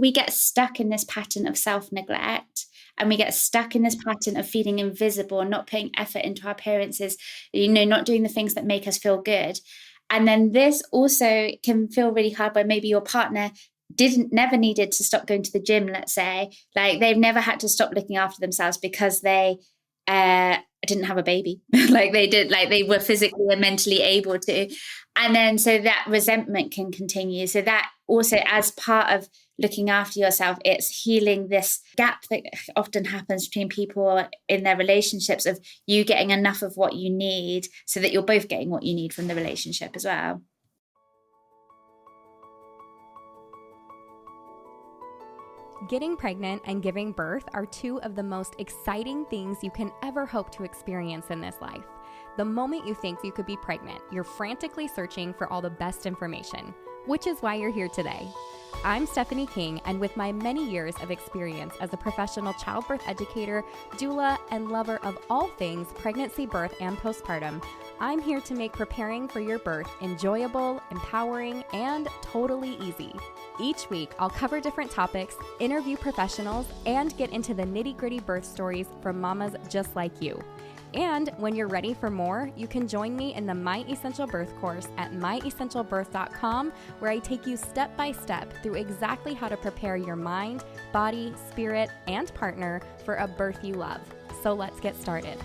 we get stuck in this pattern of self-neglect, and we get stuck in this pattern of feeling invisible, not putting effort into our appearances, not doing the things that make us feel good. And then this also can feel really hard when maybe your partner never needed to stop going to the gym, let's say. Like they've never had to stop looking after themselves because they didn't have a baby. Like they were physically and mentally able to. And then so that resentment can continue. So that also, as part of looking after yourself, it's healing this gap that often happens between people in their relationships, of you getting enough of what you need so that you're both getting what you need from the relationship as well. Getting pregnant and giving birth are two of the most exciting things you can ever hope to experience in this life. The moment you think you could be pregnant, you're frantically searching for all the best information, which is why you're here today. I'm Stephanie King, and with my many years of experience as a professional childbirth educator, doula, and lover of all things pregnancy, birth, and postpartum, I'm here to make preparing for your birth enjoyable, empowering, and totally easy. Each week, I'll cover different topics, interview professionals, and get into the nitty-gritty birth stories from mamas just like you. And when you're ready for more, you can join me in the My Essential Birth course at myessentialbirth.com, where I take you step by step through exactly how to prepare your mind, body, spirit, and partner for a birth you love. So let's get started.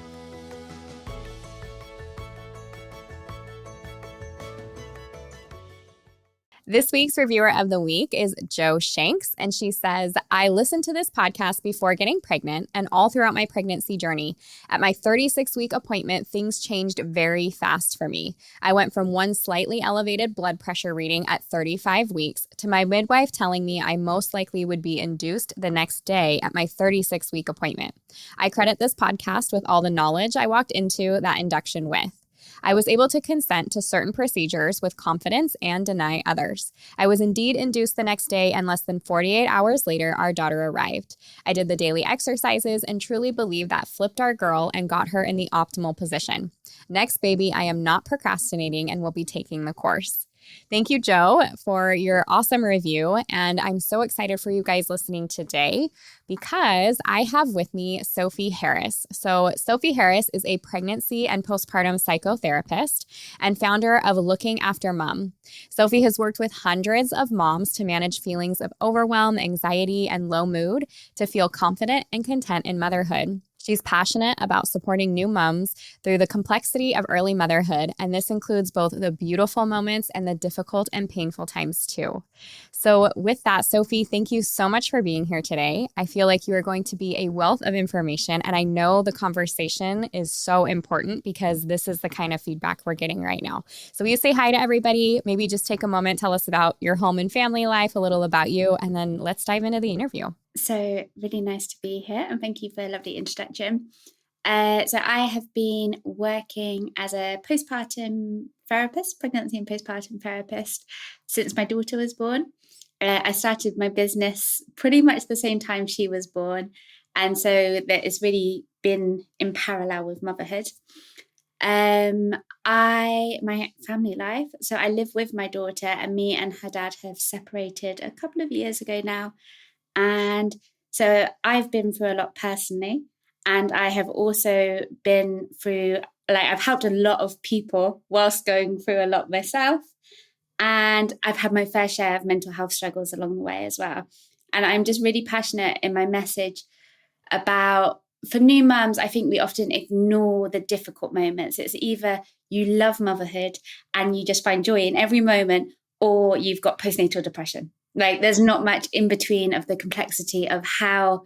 This week's reviewer of the week is Jo Shanks, and she says, I listened to this podcast before getting pregnant and all throughout my pregnancy journey. At my 36-week appointment, things changed very fast for me. I went from one slightly elevated blood pressure reading at 35 weeks to my midwife telling me I most likely would be induced the next day at my 36-week appointment. I credit this podcast with all the knowledge I walked into that induction with. I was able to consent to certain procedures with confidence and deny others. I was indeed induced the next day, and less than 48 hours later, our daughter arrived. I did the daily exercises and truly believe that flipped our girl and got her in the optimal position. Next, baby, I am not procrastinating and will be taking the course. Thank you, Jo, for your awesome review. And I'm so excited for you guys listening today because I have with me Sophie Harris. So Sophie Harris is a pregnancy and postpartum psychotherapist and founder of Looking After Mom. Sophie has worked with hundreds of moms to manage feelings of overwhelm, anxiety, and low mood to feel confident and content in motherhood. She's passionate about supporting new moms through the complexity of early motherhood, and this includes both the beautiful moments and the difficult and painful times too. So with that, Sophie, thank you so much for being here today. I feel like you are going to be a wealth of information, and I know the conversation is so important because this is the kind of feedback we're getting right now. So will you say hi to everybody? Maybe just take a moment, tell us about your home and family life, a little about you, and then let's dive into the interview. So really nice to be here, and thank you for a lovely introduction. So I have been working as a postpartum therapist, pregnancy and postpartum therapist, since my daughter was born. I started my business pretty much the same time she was born, and so that has really been in parallel with motherhood. My family life. So I live with my daughter, and me and her dad have separated a couple of years ago now. And so I've been through a lot personally, and I have also been through, I've helped a lot of people whilst going through a lot myself. And I've had my fair share of mental health struggles along the way as well. And I'm just really passionate in my message about, for new mums, I think we often ignore the difficult moments. It's either you love motherhood and you just find joy in every moment, or you've got postnatal depression. There's not much in between of the complexity of how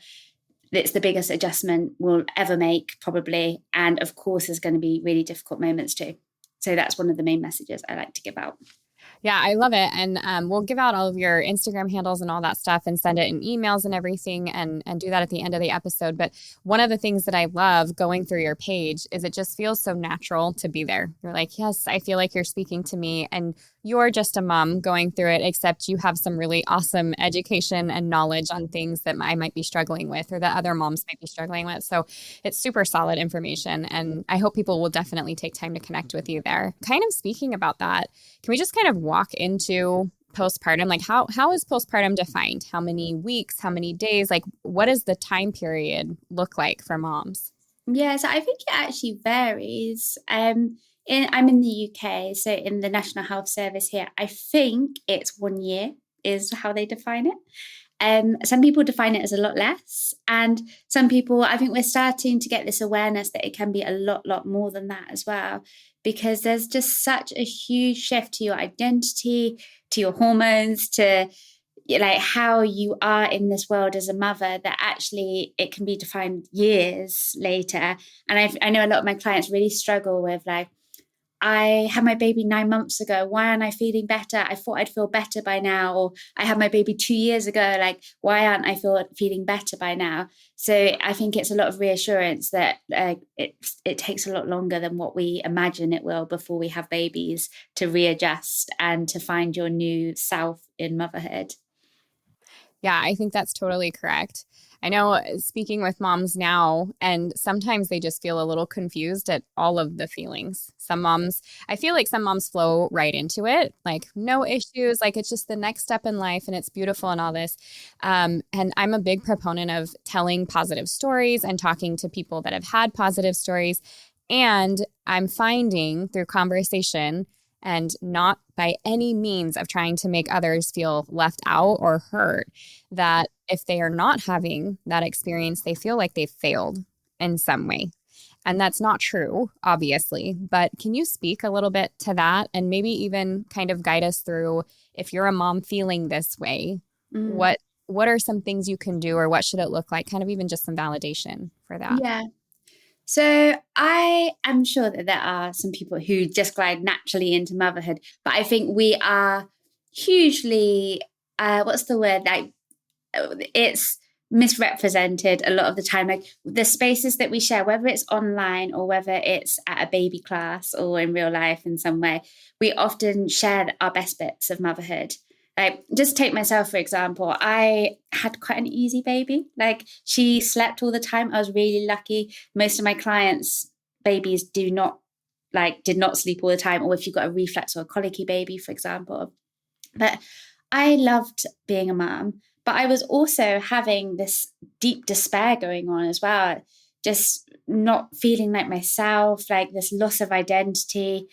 it's the biggest adjustment we'll ever make, probably. And of course, there's going to be really difficult moments too. So that's one of the main messages I like to give out. Yeah, I love it. And we'll give out all of your Instagram handles and all that stuff and send it in emails and everything and do that at the end of the episode. But one of the things that I love going through your page is it just feels so natural to be there. You're like, yes, I feel like you're speaking to me, and you're just a mom going through it, except you have some really awesome education and knowledge on things that I might be struggling with or that other moms might be struggling with. So it's super solid information. And I hope people will definitely take time to connect with you there. Kind of speaking about that, can we just kind of walk into postpartum? Like how is postpartum defined? How many weeks, how many days? Like what does the time period look like for moms? Yeah, so I think it actually varies. I'm in the UK, so in the National Health Service here, I think it's 1 year is how they define it. Some people define it as a lot less, and some people, I think we're starting to get this awareness that it can be a lot more than that as well, because there's just such a huge shift to your identity, to your hormones, to like how you are in this world as a mother, that actually it can be defined years later. And I know a lot of my clients really struggle with like, I had my baby 9 months ago. Why aren't I feeling better? I thought I'd feel better by now. Or I had my baby 2 years ago. Like, why aren't I feeling better by now? So I think it's a lot of reassurance that it takes a lot longer than what we imagine it will before we have babies to readjust and to find your new self in motherhood. Yeah, I think that's totally correct. I know speaking with moms now, and sometimes they just feel a little confused at all of the feelings. Some moms, I feel like some moms flow right into it, like no issues, like it's just the next step in life and it's beautiful and all this. And I'm a big proponent of telling positive stories and talking to people that have had positive stories. And I'm finding through conversation and not by any means of trying to make others feel left out or hurt, that if they are not having that experience, they feel like they've failed in some way. And that's not true, obviously. But can you speak a little bit to that and maybe even kind of guide us through, if you're a mom feeling this way, Mm. what are some things you can do, or what should it look like? Kind of even just some validation for that. Yeah. So I am sure that there are some people who just glide naturally into motherhood, but I think we are hugely, what's the word? Like, it's misrepresented a lot of the time. Like the spaces that we share, whether it's online or whether it's at a baby class or in real life in some way, we often share our best bits of motherhood. Like, just take myself, for example. I had quite an easy baby. Like, she slept all the time. I was really lucky. Most of my clients' babies did not sleep all the time, or if you've got a reflux or a colicky baby, for example. But I loved being a mom, but I was also having this deep despair going on as well. Just not feeling like myself, like this loss of identity,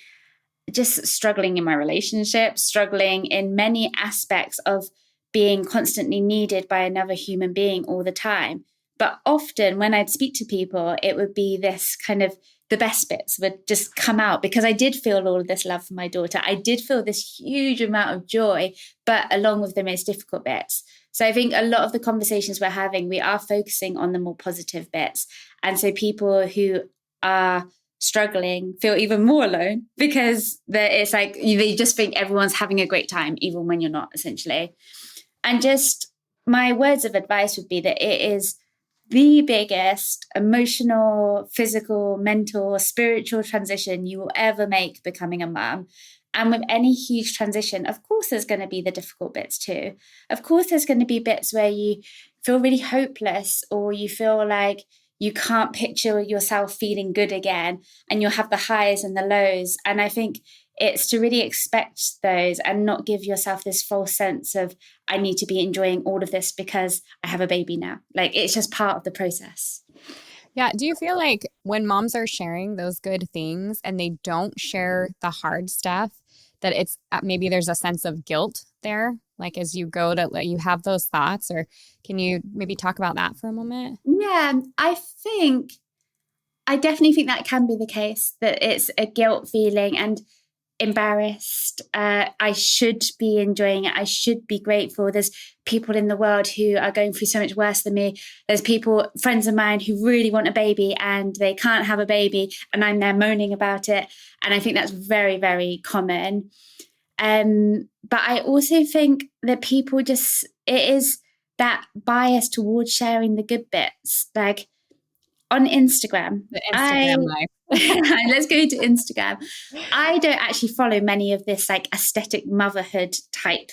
just struggling in my relationship, struggling in many aspects of being constantly needed by another human being all the time. But often when I'd speak to people, it would be this kind of, the best bits would just come out, because I did feel all of this love for my daughter. I did feel this huge amount of joy, but along with the most difficult bits. So I think a lot of the conversations we're having, we are focusing on the more positive bits. And so people who are struggling feel even more alone, because it's like they just think everyone's having a great time, even when you're not, essentially. And just my words of advice would be that it is the biggest emotional, physical, mental, spiritual transition you will ever make becoming a mom. And with any huge transition, of course, there's going to be the difficult bits too. Of course, there's going to be bits where you feel really hopeless, or you feel like you can't picture yourself feeling good again, and you'll have the highs and the lows. And I think it's to really expect those and not give yourself this false sense of, I need to be enjoying all of this because I have a baby now. Like, it's just part of the process. Yeah. Do you feel like when moms are sharing those good things and they don't share the hard stuff, that it's maybe there's a sense of guilt there? Like as you go to, you have those thoughts, or can you maybe talk about that for a moment? Yeah, I definitely think that can be the case, that it's a guilt feeling and embarrassed. I should be enjoying it. I should be grateful. There's people in the world who are going through so much worse than me. There's people, friends of mine, who really want a baby and they can't have a baby, and I'm there moaning about it. And I think that's very, very common. But I also think that people just, it is that bias towards sharing the good bits. Like, on Instagram, The Instagram life. let's go to Instagram. I don't actually follow many of this like aesthetic motherhood type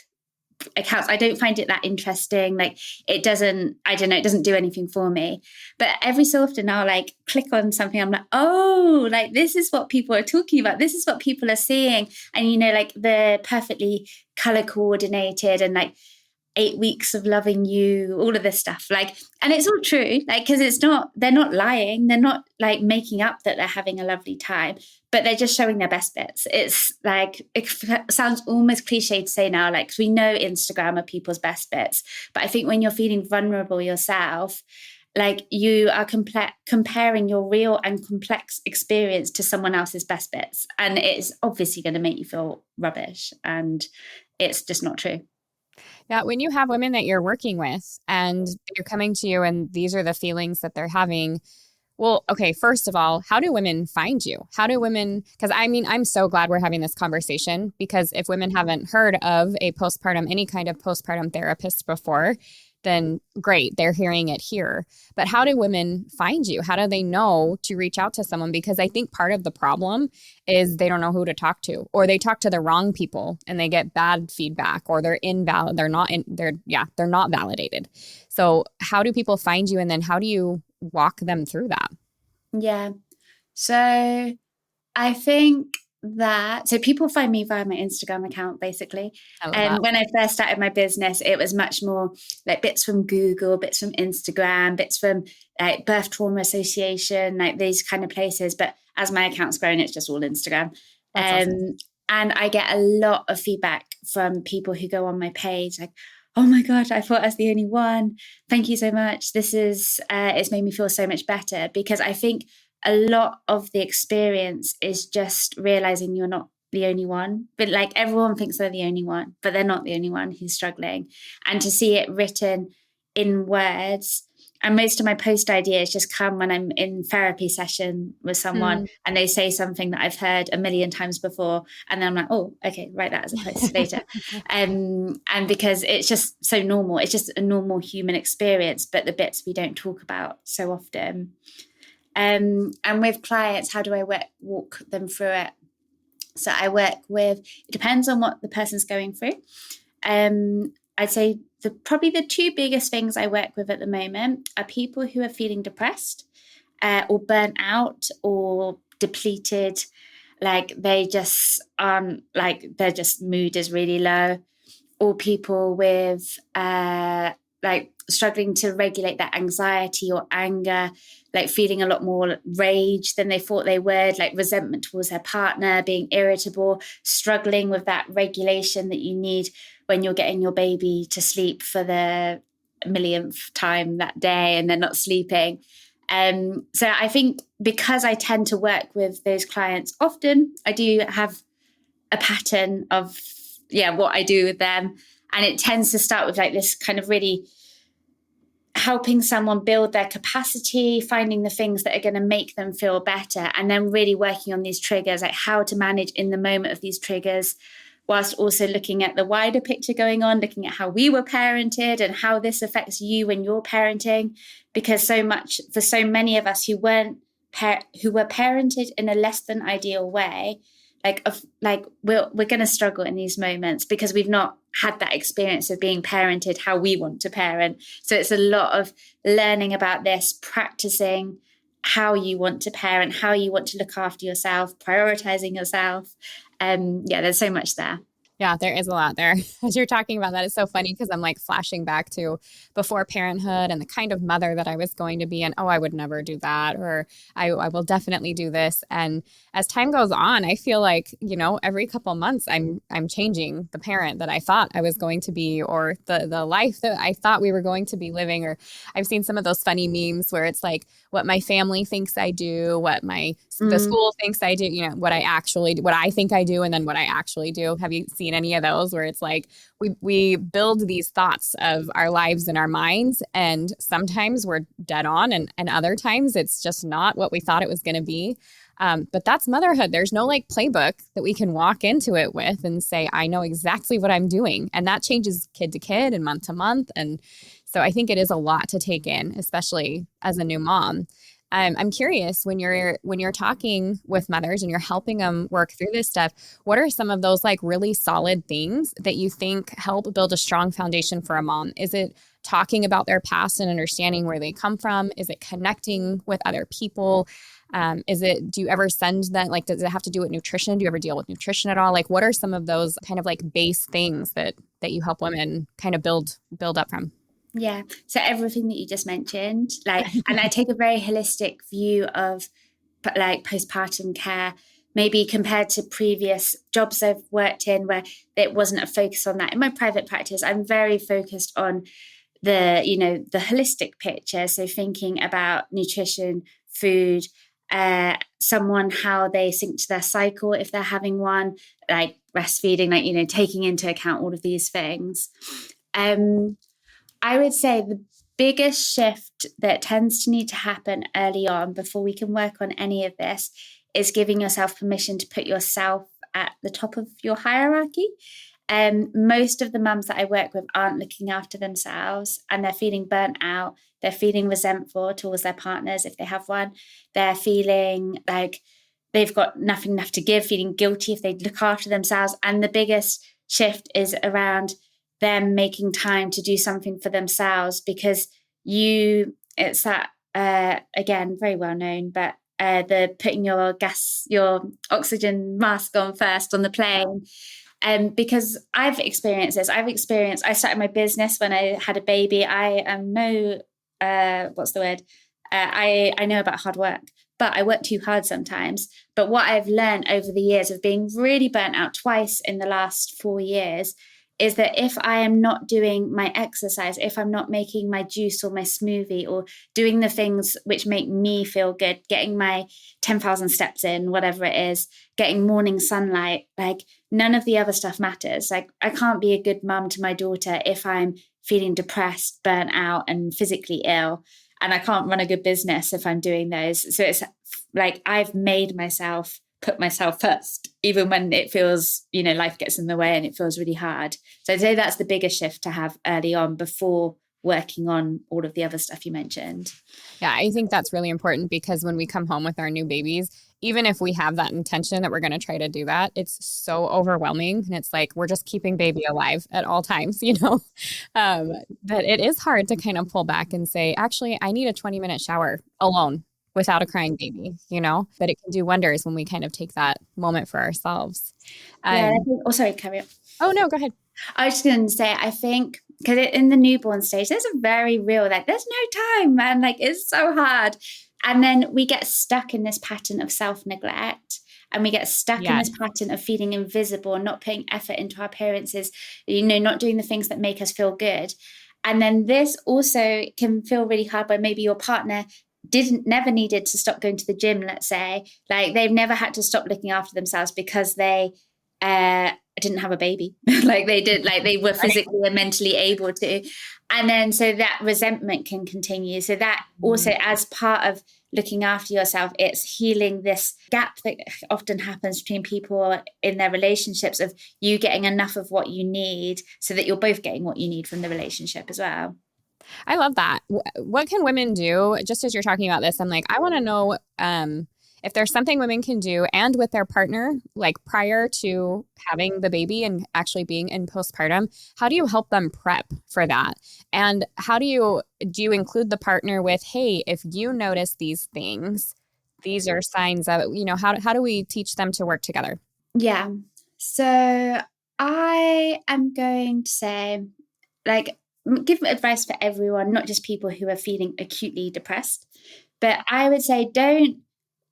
accounts. I don't find it that interesting. Like it doesn't, I don't know, it doesn't do anything for me. But every so often I'll like click on something. I'm like, oh, like this is what people are talking about. This is what people are seeing. And, you know, like the perfectly color coordinated and like 8 weeks of loving you, all of this stuff. Like, and it's all true, like, because they're not lying. They're not like making up that they're having a lovely time, but they're just showing their best bits. It's like, it sounds almost cliche to say now, like, 'cause we know Instagram are people's best bits. But I think when you're feeling vulnerable yourself, like you are comparing your real and complex experience to someone else's best bits. And it's obviously going to make you feel rubbish. And it's just not true. Yeah, when you have women that you're working with and they're coming to you and these are the feelings that they're having, well, okay, first of all, how do women find you? How do women, because I mean, I'm so glad we're having this conversation because if women haven't heard of any kind of postpartum therapist before, then great, they're hearing it here. But how do women find you? How do they know to reach out to someone? Because I think part of the problem is they don't know who to talk to, or they talk to the wrong people and they get bad feedback, or they're invalid. They're not validated. So how do people find you? And then how do you walk them through that? Yeah. So I think so people find me via my Instagram account, basically. And when I first started my business, it was much more like bits from Google, bits from Instagram, bits from like Birth Trauma Association, like these kind of places. But as my account's grown, it's just all Instagram. Awesome. And I get a lot of feedback from people who go on my page like, oh my God, I thought I was the only one. Thank you so much. This is, it's made me feel so much better, because I think a lot of the experience is just realizing you're not the only one. But like everyone thinks they're the only one, but they're not the only one who's struggling. And to see it written in words, and most of my post ideas just come when I'm in therapy session with someone and they say something that I've heard a million times before. And then I'm like, oh, okay, write that as a post later. And because it's just so normal. It's just a normal human experience, but the bits we don't talk about so often. And with clients, how do I walk them through it? So I work with, it depends on what the person's going through. I'd say probably the two biggest things I work with at the moment are people who are feeling depressed or burnt out or depleted. Like they just their just mood is really low, or people with like struggling to regulate their anxiety or anger, like feeling a lot more rage than they thought they would, like resentment towards their partner, being irritable, struggling with that regulation that you need when you're getting your baby to sleep for the millionth time that day and they're not sleeping. So I think because I tend to work with those clients often, I do have a pattern of what I do with them. And it tends to start with like this kind of really helping someone build their capacity, finding the things that are going to make them feel better, and then really working on these triggers, like how to manage in the moment of these triggers, whilst also looking at the wider picture going on, looking at how we were parented and how this affects you when you're parenting. Because for so many of us who were parented in a less than ideal way, we're going to struggle in these moments because we've not had that experience of being parented how we want to parent. So it's a lot of learning about this, practicing how you want to parent, how you want to look after yourself, prioritizing yourself. There's so much there. Yeah, there is a lot there. As you're talking about that, it's so funny because I'm like flashing back to before parenthood and the kind of mother that I was going to be. And, I would never do that, or I will definitely do this. And as time goes on, I feel like, every couple of months I'm changing the parent that I thought I was going to be, or the life that I thought we were going to be living. Or I've seen some of those funny memes where it's like what my family thinks I do, what the school thinks I do, what I think I do, and then what I actually do. Have you seen any of those where it's like we build these thoughts of our lives in our minds, and sometimes we're dead on, and other times it's just not what we thought it was going to be. But that's motherhood. There's no like playbook that we can walk into it with and say, I know exactly what I'm doing. And that changes kid to kid and month to month. And so I think it is a lot to take in, especially as a new mom. I'm curious when you're talking with mothers and you're helping them work through this stuff, what are some of those like really solid things that you think help build a strong foundation for a mom? Is it talking about their past and understanding where they come from? Is it connecting with other people? Do you ever send that, like, does it have to do with nutrition? Do you ever deal with nutrition at all? Like, what are some of those kind of like base things that you help women kind of build up from? Yeah. So everything that you just mentioned, like, and I take a very holistic view of like postpartum care, maybe compared to previous jobs I've worked in where it wasn't a focus on that. In my private practice, I'm very focused on the holistic picture. So thinking about nutrition, food, someone, how they sync to their cycle if they're having one, like breastfeeding, like, taking into account all of these things. I would say the biggest shift that tends to need to happen early on before we can work on any of this is giving yourself permission to put yourself at the top of your hierarchy. Most of the mums that I work with aren't looking after themselves, and they're feeling burnt out. They're feeling resentful towards their partners if they have one. They're feeling like they've got nothing left to give, feeling guilty if they look after themselves. And the biggest shift is around them making time to do something for themselves, because it's that, again, very well known, but the putting your oxygen mask on first on the plane. Because I've experienced this. I started my business when I had a baby. I am what's the word? I know about hard work, but I work too hard sometimes. But what I've learned over the years of being really burnt out twice in the last 4 years is that if I am not doing my exercise, if I'm not making my juice or my smoothie or doing the things which make me feel good, getting my 10,000 steps in, whatever it is, getting morning sunlight, like none of the other stuff matters. Like I can't be a good mum to my daughter if I'm feeling depressed, burnt out and physically ill. And I can't run a good business if I'm doing those. So it's like I've made myself put myself first, even when it feels, life gets in the way and it feels really hard. So I'd say that's the biggest shift to have early on before working on all of the other stuff you mentioned. Yeah, I think that's really important, because when we come home with our new babies, even if we have that intention that we're going to try to do that, it's so overwhelming. And it's like, we're just keeping baby alive at all times, that it is hard to kind of pull back and say, actually, I need a 20-minute shower alone without a crying baby, but it can do wonders when we kind of take that moment for ourselves. Sorry, carry on. Oh, no, go ahead. I was just going to say, I think because in the newborn stage, there's a very real, like, there's no time, man. Like, it's so hard. And then we get stuck in this pattern of self-neglect, and we get stuck in this pattern of feeling invisible, not putting effort into our appearances, not doing the things that make us feel good. And then this also can feel really hard when maybe your partner never needed to stop going to the gym, let's say. Like they've never had to stop looking after themselves because they didn't have a baby. Like they were physically and mentally able to. And then so that resentment can continue. So that also, as part of looking after yourself, it's healing this gap that often happens between people in their relationships, of you getting enough of what you need so that you're both getting what you need from the relationship as well. I love that. What can women do? Just as you're talking about this, I'm like, I want to know if there's something women can do and with their partner, like prior to having the baby and actually being in postpartum, how do you help them prep for that? And how do you include the partner with, hey, if you notice these things, these are signs of, how do we teach them to work together? Yeah. So I am going to say, like, give advice for everyone, not just people who are feeling acutely depressed. But I would say don't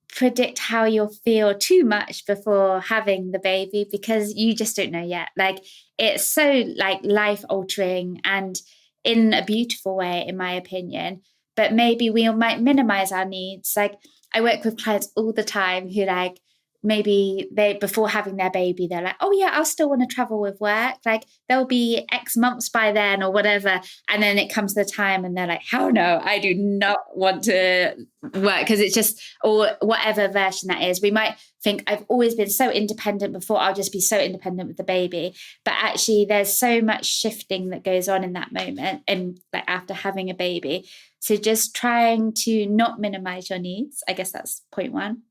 predict how you'll feel too much before having the baby, because you just don't know yet. Like it's so like life altering and in a beautiful way, in my opinion. But maybe we might minimize our needs. Like I work with clients all the time who like maybe they, before having their baby, they're like, oh yeah, I'll still want to travel with work. Like there'll be X months by then or whatever. And then it comes to the time and they're like, hell no, I do not want to work, because it's just, or whatever version that is. We might think I've always been so independent before, I'll just be so independent with the baby. But actually there's so much shifting that goes on in that moment and like after having a baby. So just trying to not minimize your needs. I guess that's point one.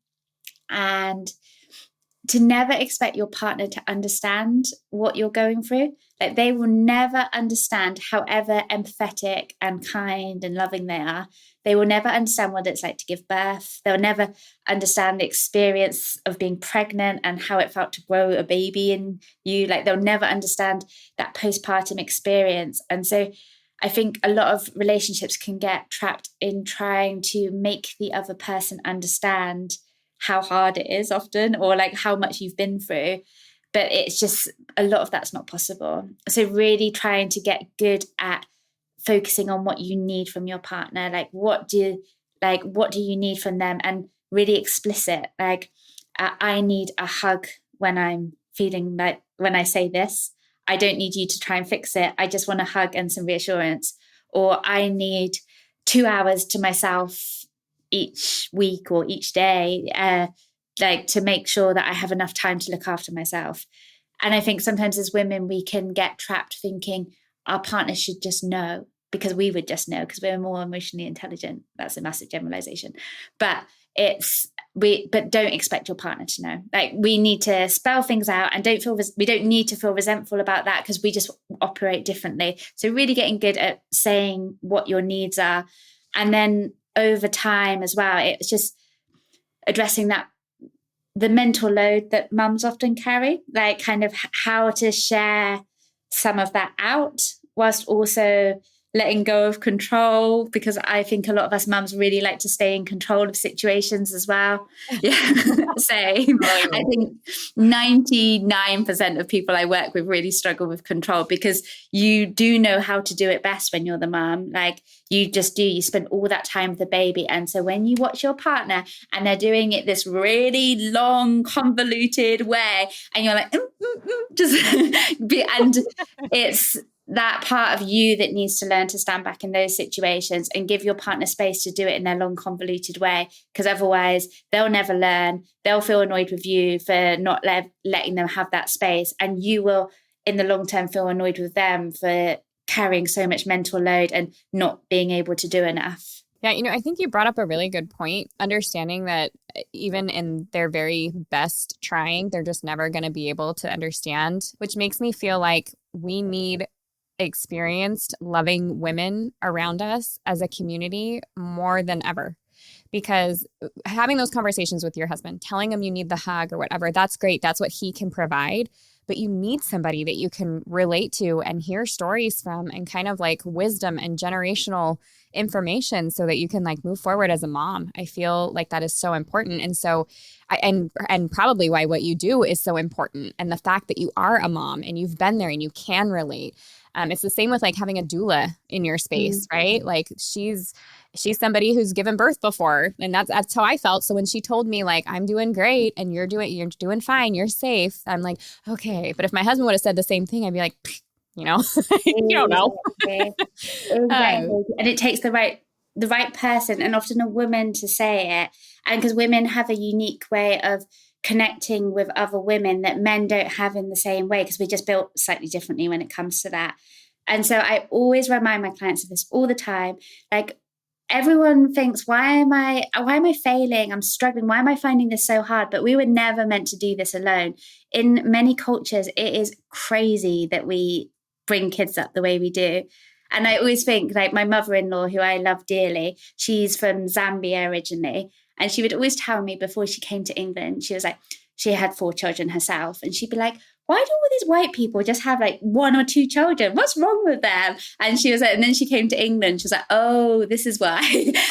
And to never expect your partner to understand what you're going through. Like they will never understand, however empathetic and kind and loving they are. They will never understand what it's like to give birth. They'll never understand the experience of being pregnant and how it felt to grow a baby in you. Like they'll never understand that postpartum experience. And so I think a lot of relationships can get trapped in trying to make the other person understand how hard it is often, or like how much you've been through. But it's just, a lot of that's not possible. So really trying to get good at focusing on what you need from your partner. Like what do you need from them? And really explicit, like I need a hug when I'm feeling like, when I say this, I don't need you to try and fix it. I just want a hug and some reassurance. Or I need 2 hours to myself each week or each day, like to make sure that I have enough time to look after myself. And I think sometimes as women, we can get trapped thinking our partner should just know, because we would just know because we're more emotionally intelligent. That's a massive generalization. But but don't expect your partner to know. Like we need to spell things out, and we don't need to feel resentful about that, because we just operate differently. So really getting good at saying what your needs are. And then over time as well, it's just addressing that, the mental load that mums often carry, like kind of how to share some of that out whilst also letting go of control, because I think a lot of us mums really like to stay in control of situations as well. Yeah, same. I think 99% of people I work with really struggle with control, because you do know how to do it best when you're the mum. Like you just do, you spend all that time with the baby. And so when you watch your partner and they're doing it this really long, convoluted way, and you're like, and it's that part of you that needs to learn to stand back in those situations and give your partner space to do it in their long, convoluted way, because otherwise they'll never learn. They'll feel annoyed with you for not letting them have that space. And you will, in the long term, feel annoyed with them for carrying so much mental load and not being able to do enough. Yeah, I think you brought up a really good point, understanding that even in their very best trying, they're just never going to be able to understand, which makes me feel like we need experienced, loving women around us as a community more than ever. Because having those conversations with your husband, telling him you need the hug or whatever, that's great. That's what he can provide. But you need somebody that you can relate to and hear stories from, and kind of like wisdom and generational information, so that you can like move forward as a mom. I feel like that is so important. And so and probably why what you do is so important. And the fact that you are a mom and you've been there and you can relate. It's the same with like having a doula in your space, right? Like she's somebody who's given birth before, and that's how I felt. So when she told me like, I'm doing great and you're doing fine, you're safe, I'm like, okay. But if my husband would have said the same thing, I'd be like, you don't know. Exactly. And it takes the right person, and often a woman, to say it. And because women have a unique way of connecting with other women that men don't have in the same way, because we're just built slightly differently when it comes to that. And so I always remind my clients of this all the time. Like everyone thinks, why am I failing? I'm struggling. Why am I finding this so hard? But we were never meant to do this alone. In many cultures, it is crazy that we bring kids up the way we do. And I always think, like my mother-in-law, who I love dearly, she's from Zambia originally. And she would always tell me before she came to England, she was like, she had 4 children herself. And she'd be like, why do all these white people just have like 1 or 2 children? What's wrong with them? And she was like, and then she came to England. She was like, oh, this is why.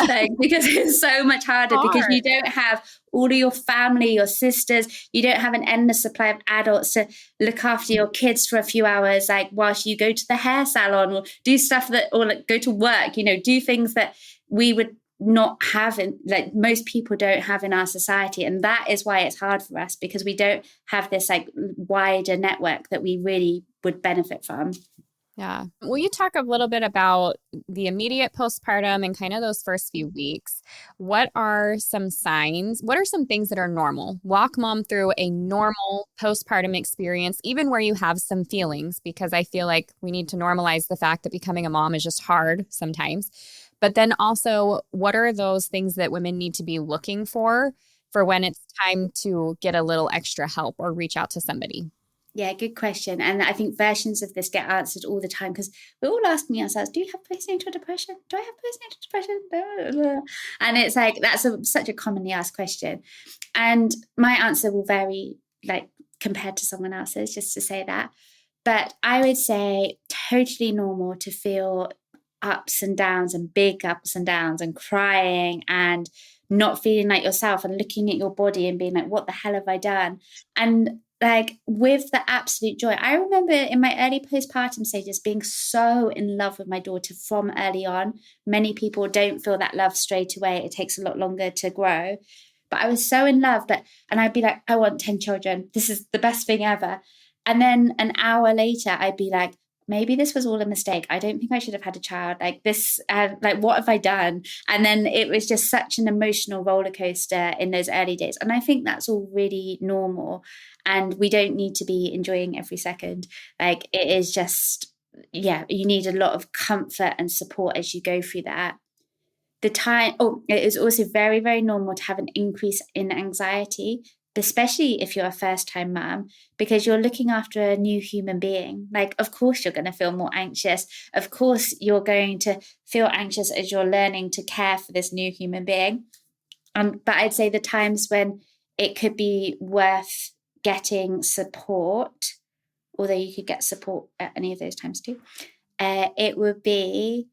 Like, because it's so much harder, because you don't have all of your family, your sisters. You don't have an endless supply of adults to look after your kids for a few hours, like whilst you go to the hair salon or do stuff or like go to work, do things that we would not having, like most people don't have in our society. And that is why it's hard for us, because we don't have this like wider network that we really would benefit from. Yeah. Will you talk a little bit about the immediate postpartum and kind of those first few weeks? What are some signs? What are some things that are normal? Walk mom through a normal postpartum experience, even where you have some feelings, because I feel like we need to normalize the fact that becoming a mom is just hard sometimes. But then also, what are those things that women need to be looking for when it's time to get a little extra help or reach out to somebody? Yeah, good question. And I think versions of this get answered all the time, because we're all asking ourselves, do you have postnatal depression? Do I have postnatal depression? And it's like, that's such a commonly asked question. And my answer will vary, like compared to someone else's, just to say that. But I would say totally normal to feel ups and downs and big ups and downs and crying and not feeling like yourself and looking at your body and being like, what the hell have I done? And like with the absolute joy. I remember in my early postpartum stages being so in love with my daughter from early on. Many people don't feel that love straight away. It takes a lot longer to grow. But I was so in love and I'd be like, I want 10 children. This is the best thing ever. And then an hour later, I'd be like, maybe this was all a mistake. I don't think I should have had a child. Like this, like what have I done? And then it was just such an emotional roller coaster in those early days. And I think that's all really normal. And we don't need to be enjoying every second. Like it is just, yeah, you need a lot of comfort and support as you go through that. It is also very, very normal to have an increase in anxiety, especially if you're a first-time mom, because you're looking after a new human being. Like, of course, you're going to feel more anxious. Of course, you're going to feel anxious as you're learning to care for this new human being. But I'd say the times when it could be worth getting support, although you could get support at any of those times too, it would be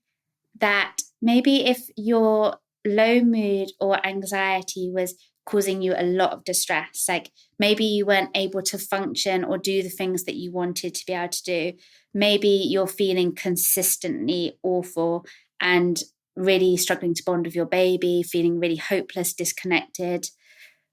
that maybe if your low mood or anxiety was causing you a lot of distress, like maybe you weren't able to function or do the things that you wanted to be able to do, maybe you're feeling consistently awful and really struggling to bond with your baby, feeling really hopeless, disconnected.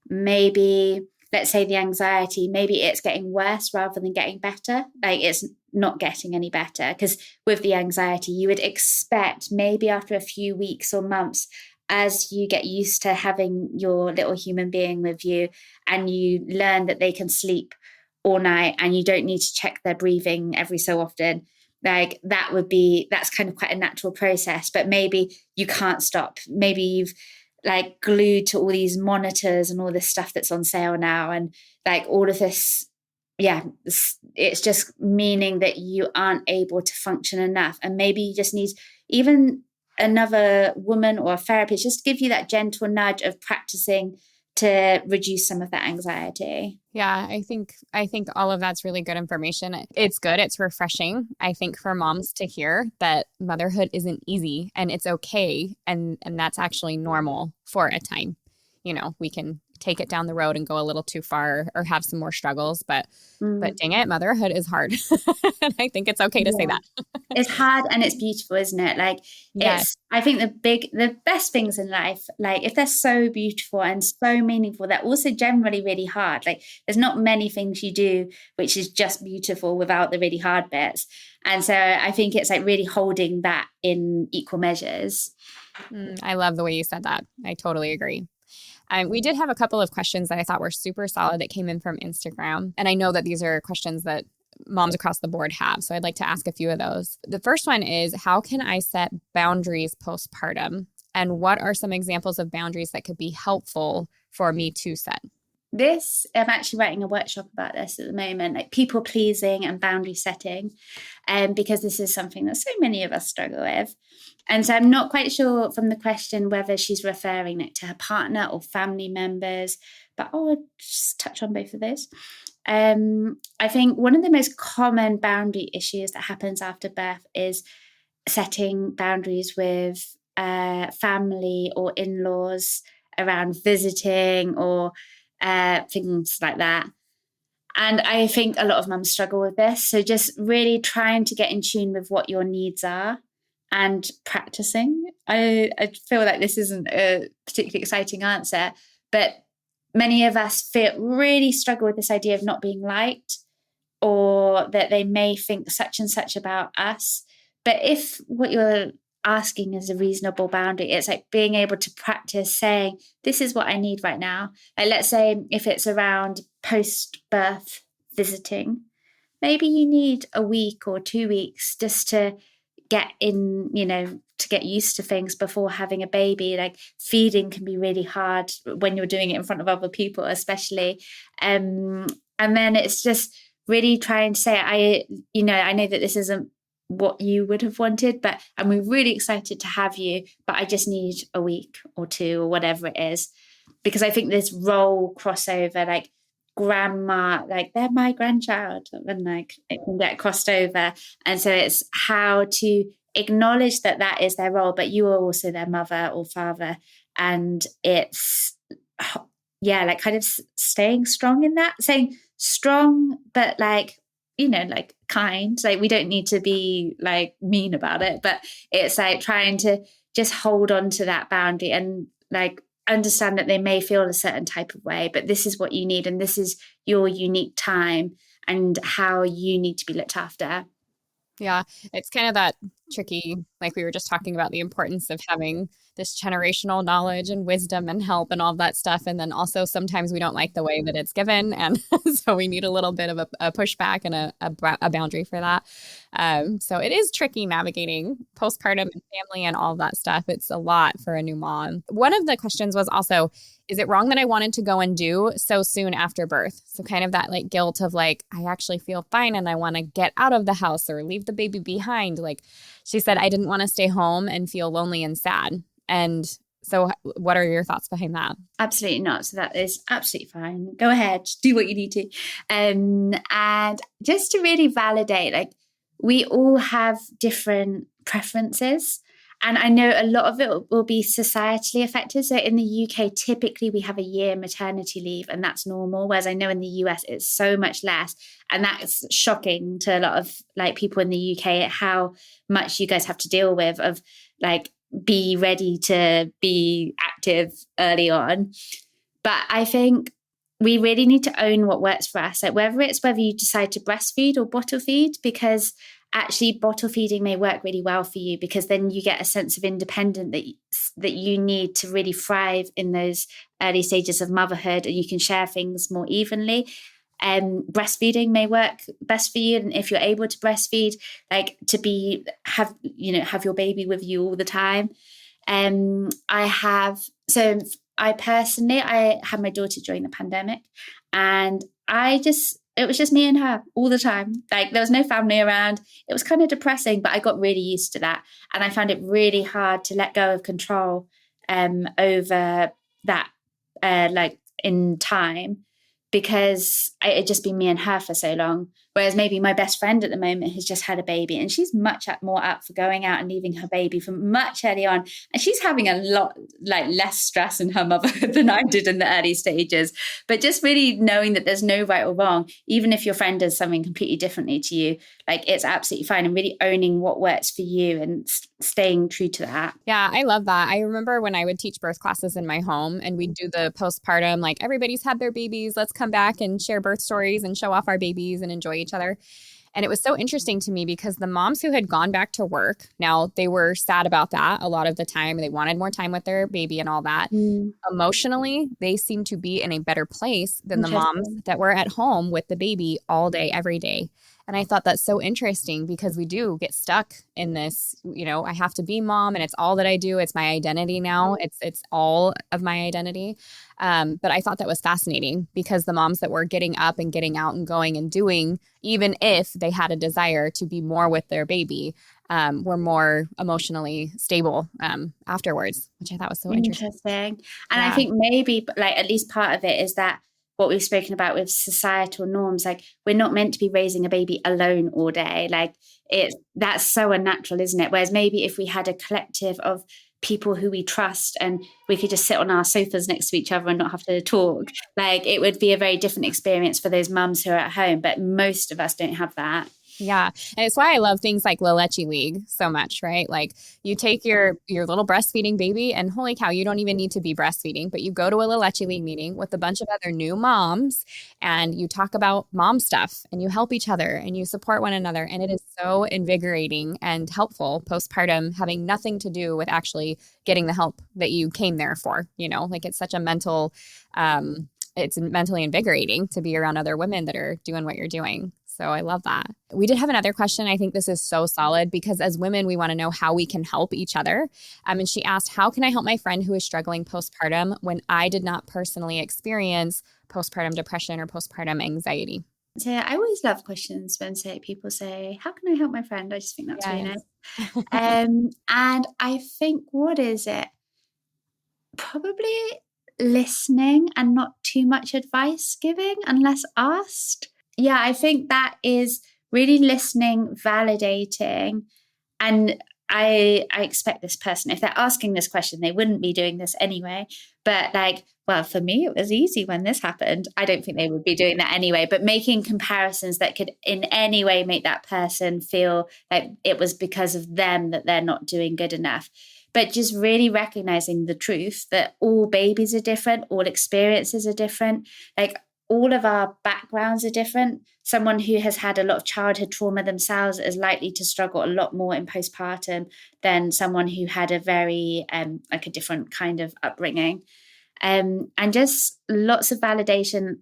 Maybe, let's say the anxiety, maybe it's getting worse rather than getting better. Like it's not getting any better, because with the anxiety, you would expect maybe after a few weeks or months, as you get used to having your little human being with you and you learn that they can sleep all night and you don't need to check their breathing every so often, like that's kind of quite a natural process. But maybe you can't stop. Maybe you've like glued to all these monitors and all this stuff that's on sale now, and like all of this, yeah, it's just meaning that you aren't able to function enough. And maybe you just need even another woman or a therapist just to give you that gentle nudge of practicing to reduce some of that anxiety. Yeah, I think all of that's really good information. It's good. It's refreshing, I think, for moms to hear that motherhood isn't easy and it's okay. And that's actually normal for a time. You know, we can take it down the road and go a little too far or have some more struggles, but dang it, motherhood is hard. And I think it's okay to say that. It's hard and it's beautiful, isn't it? Like Yes. I think the best things in life, like if they're so beautiful and so meaningful, they're also generally really hard. Like there's not many things you do which is just beautiful without the really hard bits. And so I think it's like really holding that in equal measures. I love the way you said that. I totally agree. We did have a couple of questions that I thought were super solid that came in from Instagram. And I know that these are questions that moms across the board have. So I'd like to ask a few of those. The first one is, how can I set boundaries postpartum? And what are some examples of boundaries that could be helpful for me to set? I'm actually writing a workshop about this at the moment, like people pleasing and boundary setting, because this is something that so many of us struggle with. And so I'm not quite sure from the question whether she's referring it to her partner or family members, but I'll just touch on both of those. I think one of the most common boundary issues that happens after birth is setting boundaries with family or in-laws around visiting or things like that. And I think a lot of mums struggle with this. So just really trying to get in tune with what your needs are and practicing. I feel like this isn't a particularly exciting answer, but many of us really struggle with this idea of not being liked, or that they may think such and such about us. But if what you're asking is a reasonable boundary, it's like being able to practice saying, this is what I need right now. Like, let's say if it's around post-birth visiting, maybe you need a week or 2 weeks just to get in, to get used to things before having a baby. Like, feeding can be really hard when you're doing it in front of other people, especially. And then it's just really trying to say, I know that this isn't what you would have wanted, but and we're really excited to have you, but I just need a week or two or whatever it is. Because I think this role crossover, like grandma, like they're my grandchild, and like it can get crossed over. And so it's how to acknowledge that that is their role, but you are also their mother or father. And it's, like kind of staying strong in that, saying strong, but like, like kind. Like, we don't need to be like mean about it, but it's like trying to just hold on to that boundary and like understand that they may feel a certain type of way, but this is what you need, and this is your unique time and how you need to be looked after. Yeah, it's kind of that tricky, like we were just talking about the importance of having this generational knowledge and wisdom and help and all that stuff. And then also sometimes we don't like the way that it's given. And so we need a little bit of a pushback and a boundary for that. So it is tricky navigating postpartum and family and all of that stuff. It's a lot for a new mom. One of the questions was also, is it wrong that I wanted to go and do so soon after birth? So kind of that like guilt of like, I actually feel fine and I want to get out of the house or leave the baby behind. Like she said, I didn't want to stay home and feel lonely and sad. And so what are your thoughts behind that? Absolutely not. So that is absolutely fine. Go ahead, do what you need to. And just to really validate, like, we all have different preferences. And I know a lot of it will be societally affected. So in the UK, typically we have a year maternity leave, and that's normal. Whereas I know in the US, it's so much less. And that's shocking to a lot of like people in the UK, how much you guys have to deal with of like, be ready to be active early on. But I think we really need to own what works for us. Like, whether you decide to breastfeed or bottle feed, because actually bottle feeding may work really well for you, because then you get a sense of independence that you need to really thrive in those early stages of motherhood, and you can share things more evenly. Breastfeeding may work best for you, and if you're able to breastfeed, like to have your baby with you all the time. I had my daughter during the pandemic, and it was just me and her all the time. Like, there was no family around. It was kind of depressing, but I got really used to that, and I found it really hard to let go of control over that, like in time, because it had just been me and her for so long. Whereas maybe my best friend at the moment has just had a baby, and she's much more up for going out and leaving her baby from much early on. And she's having a lot like less stress in her motherhood than I did in the early stages. But just really knowing that there's no right or wrong, even if your friend does something completely differently to you, like, it's absolutely fine, and really owning what works for you and staying true to that. Yeah, I love that. I remember when I would teach birth classes in my home and we'd do the postpartum, like everybody's had their babies, let's come back and share birth stories and show off our babies and enjoy each other. And it was so interesting to me because the moms who had gone back to work, now they were sad about that a lot of the time. They wanted more time with their baby and all that. Emotionally, they seemed to be in a better place than the moms that were at home with the baby all day, every day. And I thought that's so interesting because we do get stuck in this, I have to be mom and it's all that I do. It's my identity now. It's all of my identity. But I thought that was fascinating because the moms that were getting up and getting out and going and doing, even if they had a desire to be more with their baby, were more emotionally stable afterwards, which I thought was so interesting. And yeah. I think maybe like at least part of it is that what we've spoken about with societal norms, like, we're not meant to be raising a baby alone all day. Like, that's so unnatural, isn't it? Whereas maybe if we had a collective of people who we trust and we could just sit on our sofas next to each other and not have to talk, like, it would be a very different experience for those mums who are at home. But most of us don't have that. Yeah. And it's why I love things like La Leche League so much, right? Like you take your little breastfeeding baby and holy cow, you don't even need to be breastfeeding, but you go to a La Leche League meeting with a bunch of other new moms and you talk about mom stuff and you help each other and you support one another. And it is so invigorating and helpful postpartum, having nothing to do with actually getting the help that you came there for, like it's such a it's mentally invigorating to be around other women that are doing what you're doing. So I love that. We did have another question. I think this is so solid because as women, we want to know how we can help each other. And she asked, how can I help my friend who is struggling postpartum when I did not personally experience postpartum depression or postpartum anxiety? So I always love questions when people say, how can I help my friend? I just think that's really nice. And I think, what is it? Probably listening and not too much advice giving unless asked. Yeah, I think that is really listening, validating. And I expect this person, if they're asking this question, they wouldn't be doing this anyway. But for me, it was easy when this happened. I don't think they would be doing that anyway. But making comparisons that could in any way make that person feel like it was because of them that they're not doing good enough. But just really recognizing the truth that all babies are different, all experiences are different. All of our backgrounds are different. Someone who has had a lot of childhood trauma themselves is likely to struggle a lot more in postpartum than someone who had a very a different kind of upbringing. And just lots of validation,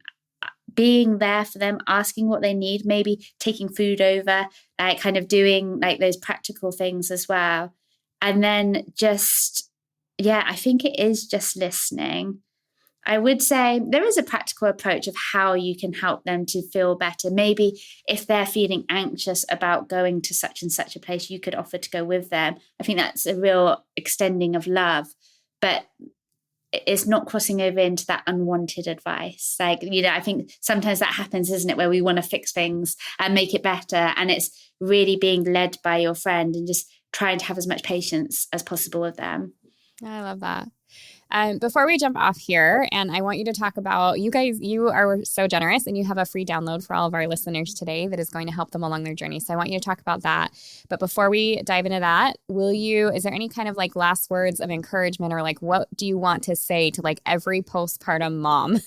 being there for them, asking what they need, maybe taking food over, kind of doing those practical things as well. And then I think it is just listening. I would say there is a practical approach of how you can help them to feel better. Maybe if they're feeling anxious about going to such and such a place, you could offer to go with them. I think that's a real extending of love, but it's not crossing over into that unwanted advice. I think sometimes that happens, isn't it, where we want to fix things and make it better. And it's really being led by your friend and just trying to have as much patience as possible with them. I love that. Before we jump off here, and I want you to talk about, you guys, you are so generous and you have a free download for all of our listeners today that is going to help them along their journey. So I want you to talk about that. But before we dive into that, is there any kind of last words of encouragement or what do you want to say to every postpartum mom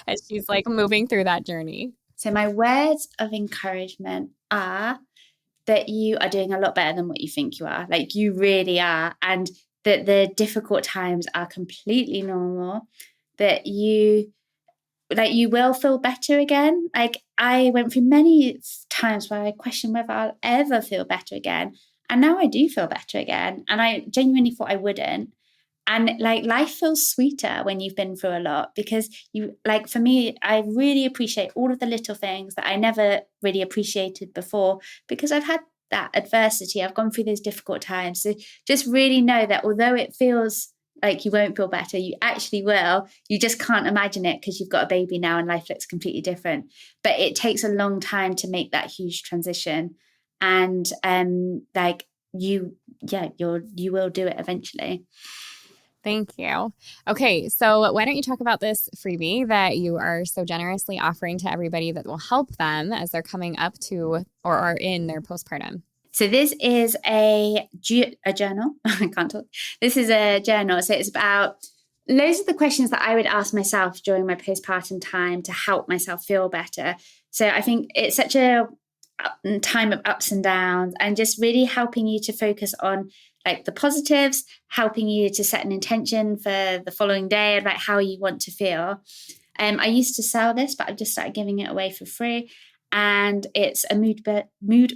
as she's moving through that journey? So my words of encouragement are that you are doing a lot better than what you think you are. You really are. And that the difficult times are completely normal, that you will feel better again. I went through many times where I questioned whether I'll ever feel better again. And now I do feel better again. And I genuinely thought I wouldn't. And life feels sweeter when you've been through a lot because for me, I really appreciate all of the little things that I never really appreciated before because I've had that adversity. I've gone through those difficult times. So just really know that although it feels like you won't feel better, you actually will. You just can't imagine it because you've got a baby now and life looks completely different. But it takes a long time to make that huge transition. And you will do it eventually. Thank you. Okay, so why don't you talk about this freebie that you are so generously offering to everybody that will help them as they're coming up to or are in their postpartum? So this is a journal. I can't talk. This is a journal. So it's about loads of the questions that I would ask myself during my postpartum time to help myself feel better. So I think it's such a time of ups and downs and just really helping you to focus on the positives, helping you to set an intention for the following day and how you want to feel. I used to sell this, but I've just started giving it away for free. And it's a mood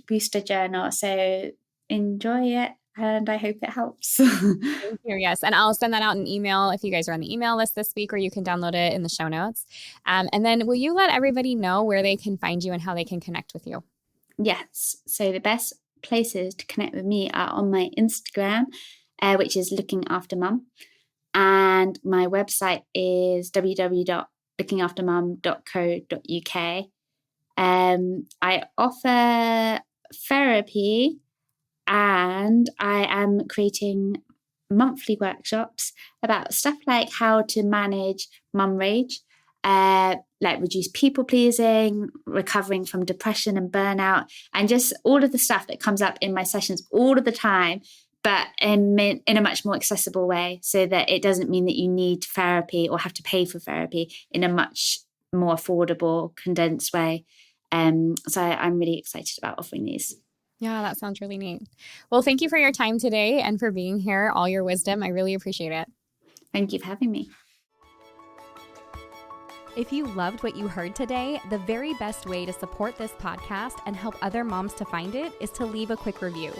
booster journal. So enjoy it. And I hope it helps. Thank you. Yes. And I'll send that out in email if you guys are on the email list this week, or you can download it in the show notes. And then will you let everybody know where they can find you and how they can connect with you? Yes. So the best places to connect with me are on my Instagram, which is Looking After Mum. And my website is www.lookingaftermum.co.uk. I offer therapy and I am creating monthly workshops about stuff like how to manage mum rage like reduce people pleasing, recovering from depression and burnout, and just all of the stuff that comes up in my sessions all of the time, but in a much more accessible way, so that it doesn't mean that you need therapy or have to pay for therapy, in a much more affordable, condensed way. So I'm really excited about offering these. Yeah, that sounds really neat. Well, thank you for your time today and for being here, all your wisdom. I really appreciate it. Thank you for having me. If you loved what you heard today, the very best way to support this podcast and help other moms to find it is to leave a quick review.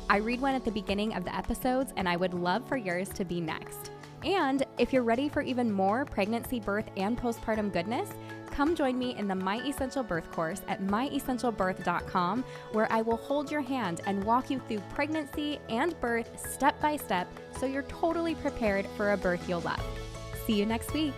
I read one at the beginning of the episodes, and I would love for yours to be next. And if you're ready for even more pregnancy, birth, and postpartum goodness, come join me in the My Essential Birth course at myessentialbirth.com, where I will hold your hand and walk you through pregnancy and birth step by step, so you're totally prepared for a birth you'll love. See you next week.